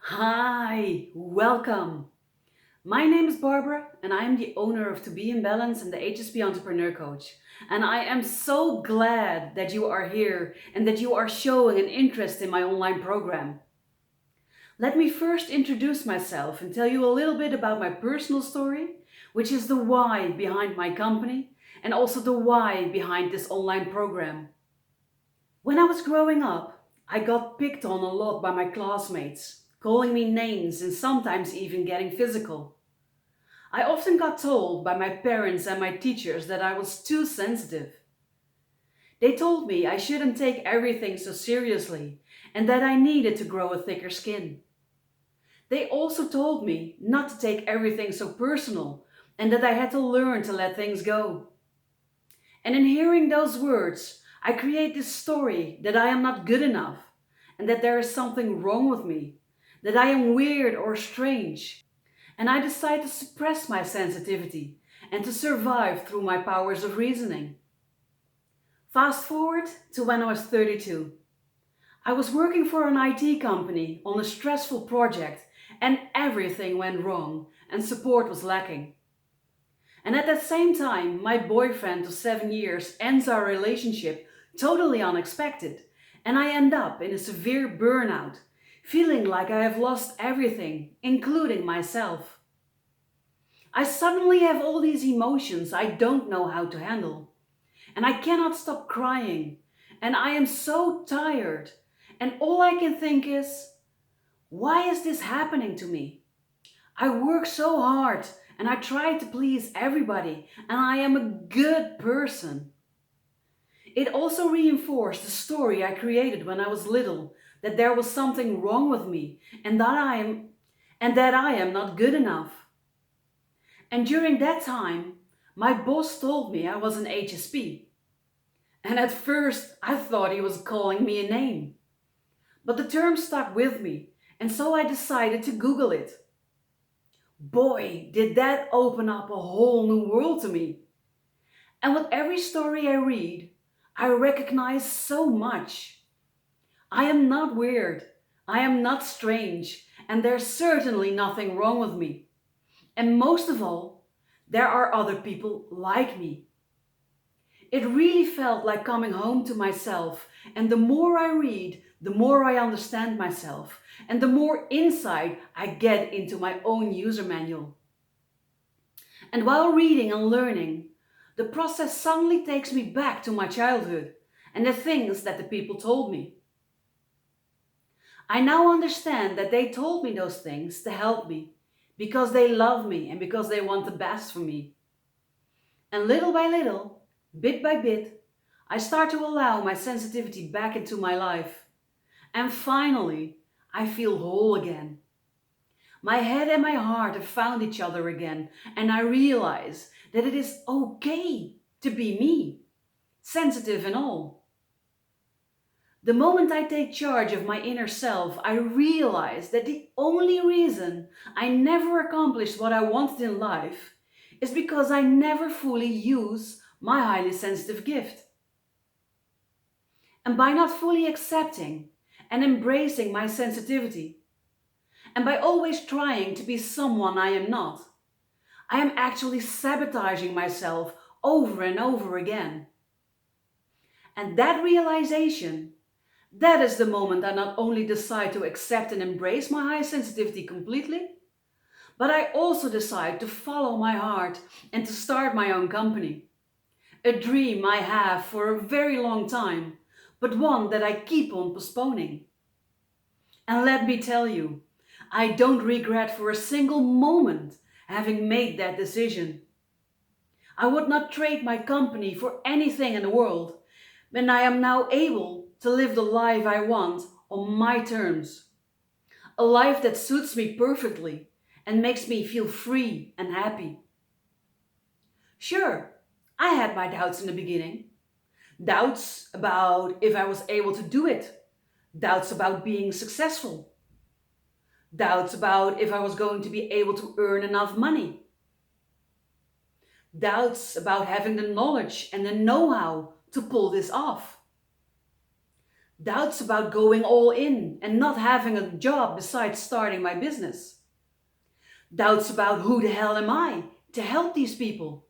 Hi, welcome. My name is Barbara and I am the owner of To Be in Balance and the HSP Entrepreneur Coach. And I am so glad that you are here and that you are showing an interest in my online program. Let me first introduce myself and tell you a little bit about my personal story, which is the why behind my company and also the why behind this online program. When I was growing up, I got picked on a lot by my classmates, calling me names and sometimes even getting physical. I often got told by my parents and my teachers that I was too sensitive. They told me I shouldn't take everything so seriously and that I needed to grow a thicker skin. They also told me not to take everything so personal and that I had to learn to let things go. And in hearing those words, I create this story that I am not good enough and that there is something wrong with me, that I am weird or strange. And I decide to suppress my sensitivity and to survive through my powers of reasoning. Fast forward to when I was 32. I was working for an IT company on a stressful project and everything went wrong and support was lacking. And at that same time, my boyfriend of 7 years ends our relationship totally unexpected, and I end up in a severe burnout, feeling like I have lost everything, including myself. I suddenly have all these emotions I don't know how to handle, and I cannot stop crying, and I am so tired, and all I can think is, why is this happening to me? I work so hard and I try to please everybody and I am a good person. It also reinforced the story I created when I was little that there was something wrong with me and that I am not good enough. And during that time, my boss told me I was an HSP. And at first, I thought he was calling me a name. But the term stuck with me, and so I decided to Google it. Boy, did that open up a whole new world to me. And with every story I read, I recognize so much. I am not weird, I am not strange, and there's certainly nothing wrong with me. And most of all, there are other people like me. It really felt like coming home to myself, and the more I read, the more I understand myself, and the more insight I get into my own user manual. And while reading and learning, the process suddenly takes me back to my childhood and the things that the people told me. I now understand that they told me those things to help me because they love me and because they want the best for me. And little by little, bit by bit, I start to allow my sensitivity back into my life. And finally, I feel whole again. My head and my heart have found each other again, and I realize that it is okay to be me, sensitive and all. The moment I take charge of my inner self, I realize that the only reason I never accomplished what I wanted in life is because I never fully use my highly sensitive gift. And by not fully accepting and embracing my sensitivity, and by always trying to be someone I am not, I am actually sabotaging myself over and over again. And that realization, that is the moment I not only decide to accept and embrace my high sensitivity completely, but I also decide to follow my heart and to start my own company. A dream I have for a very long time, but one that I keep on postponing. And let me tell you, I don't regret for a single moment having made that decision. I would not trade my company for anything in the world, and I am now able to live the life I want on my terms. A life that suits me perfectly and makes me feel free and happy. Sure, I had my doubts in the beginning. Doubts about if I was able to do it. Doubts about being successful. Doubts about if I was going to be able to earn enough money. Doubts about having the knowledge and the know-how to pull this off. Doubts about going all in and not having a job besides starting my business. Doubts about who the hell am I to help these people.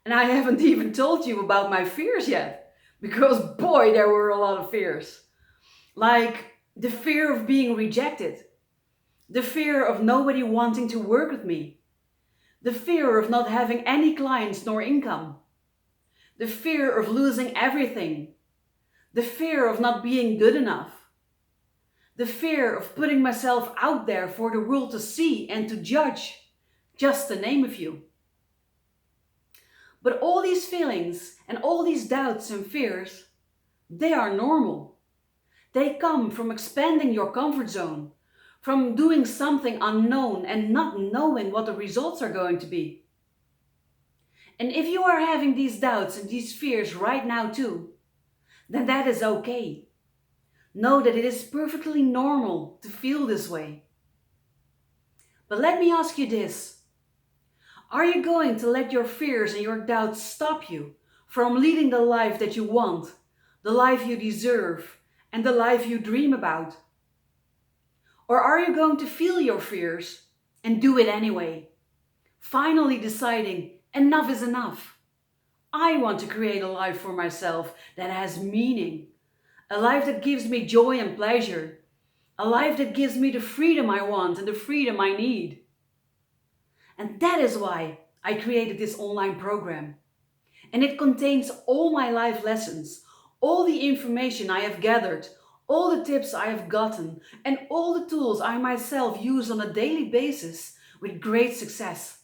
And I haven't even told you about my fears yet, because boy, there were a lot of fears. Like the fear of being rejected, the fear of nobody wanting to work with me, the fear of not having any clients nor income, the fear of losing everything, the fear of not being good enough, the fear of putting myself out there for the world to see and to judge, just to name a few. But all these feelings and all these doubts and fears, they are normal. They come from expanding your comfort zone, from doing something unknown and not knowing what the results are going to be. And if you are having these doubts and these fears right now too, then that is okay. Know that it is perfectly normal to feel this way. But let me ask you this. Are you going to let your fears and your doubts stop you from leading the life that you want, the life you deserve, and the life you dream about? Or are you going to feel your fears and do it anyway, finally deciding enough is enough? I want to create a life for myself that has meaning, a life that gives me joy and pleasure, a life that gives me the freedom I want and the freedom I need. And that is why I created this online program. And it contains all my life lessons, all the information I have gathered, all the tips I have gotten, and all the tools I myself use on a daily basis with great success.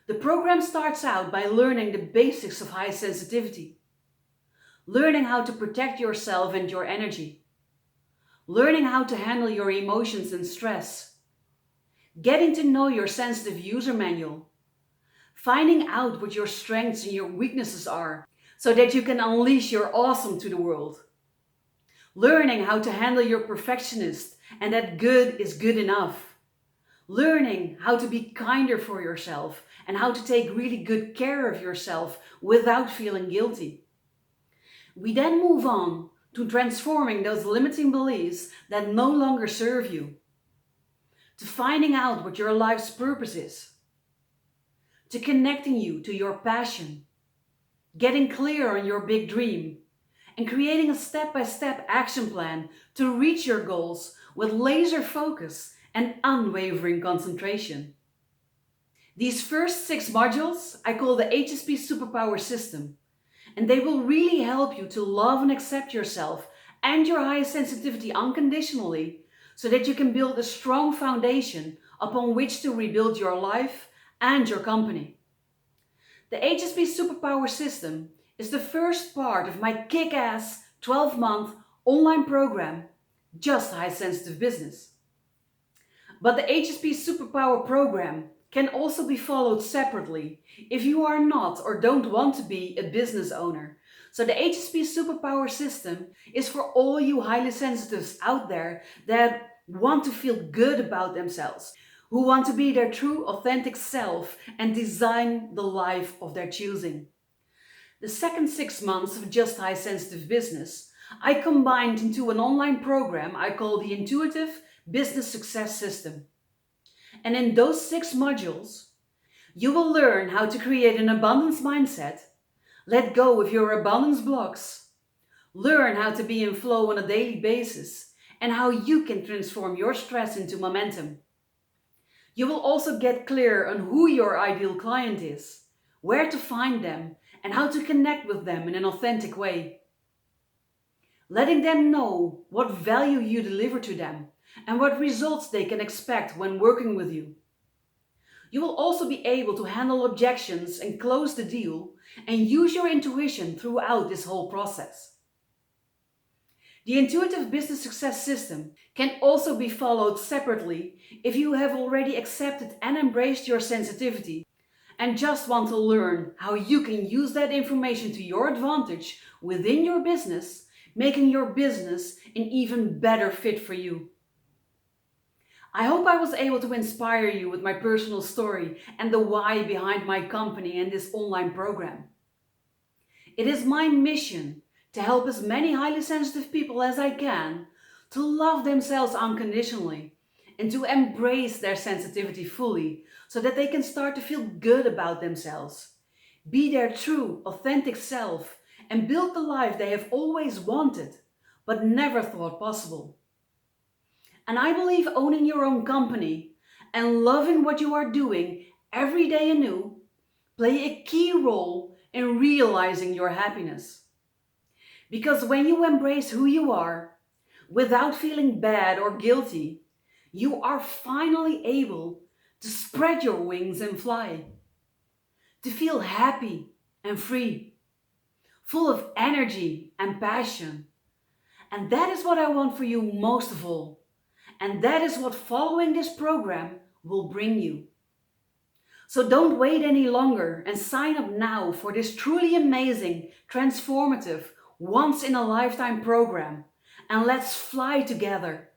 The program starts out by learning the basics of high sensitivity, learning how to protect yourself and your energy, learning how to handle your emotions and stress, getting to know your sensitive user manual, finding out what your strengths and your weaknesses are so that you can unleash your awesome to the world, learning how to handle your perfectionist and that good is good enough, learning how to be kinder for yourself and how to take really good care of yourself without feeling guilty. We then move on to transforming those limiting beliefs that no longer serve you, to finding out what your life's purpose is, to connecting you to your passion, getting clear on your big dream, and creating a step-by-step action plan to reach your goals with laser focus and unwavering concentration. These first 6 modules I call the HSP Super Power System, and they will really help you to love and accept yourself and your high sensitivity unconditionally so that you can build a strong foundation upon which to rebuild your life and your company. The HSP Super Power System is the first part of my kick-ass 12-month online program, Just High Sensitive Business. But the HSP Super Power program can also be followed separately if you are not or don't want to be a business owner. So the HSP Super Power System is for all you highly sensitives out there that want to feel good about themselves, who want to be their true authentic self and design the life of their choosing. The second 6 months of Just High Sensitive Business I combined into an online program I call the Intuitive Business Success System. And in those 6 modules, you will learn how to create an abundance mindset, let go of your abundance blocks, learn how to be in flow on a daily basis, and how you can transform your stress into momentum. You will also get clear on who your ideal client is, where to find them, and how to connect with them in an authentic way. Letting them know what value you deliver to them and what results they can expect when working with you. You will also be able to handle objections and close the deal and use your intuition throughout this whole process. The Intuitive Business Success System can also be followed separately if you have already accepted and embraced your sensitivity and just want to learn how you can use that information to your advantage within your business, making your business an even better fit for you. I hope I was able to inspire you with my personal story and the why behind my company and this online program. It is my mission to help as many highly sensitive people as I can to love themselves unconditionally and to embrace their sensitivity fully so that they can start to feel good about themselves, be their true, authentic self, and build the life they have always wanted but never thought possible. And I believe owning your own company and loving what you are doing every day anew play a key role in realizing your happiness. Because when you embrace who you are, without feeling bad or guilty, you are finally able to spread your wings and fly, to feel happy and free, full of energy and passion. And that is what I want for you most of all. And that is what following this program will bring you. So don't wait any longer and sign up now for this truly amazing, transformative, once in a lifetime program. And let's fly together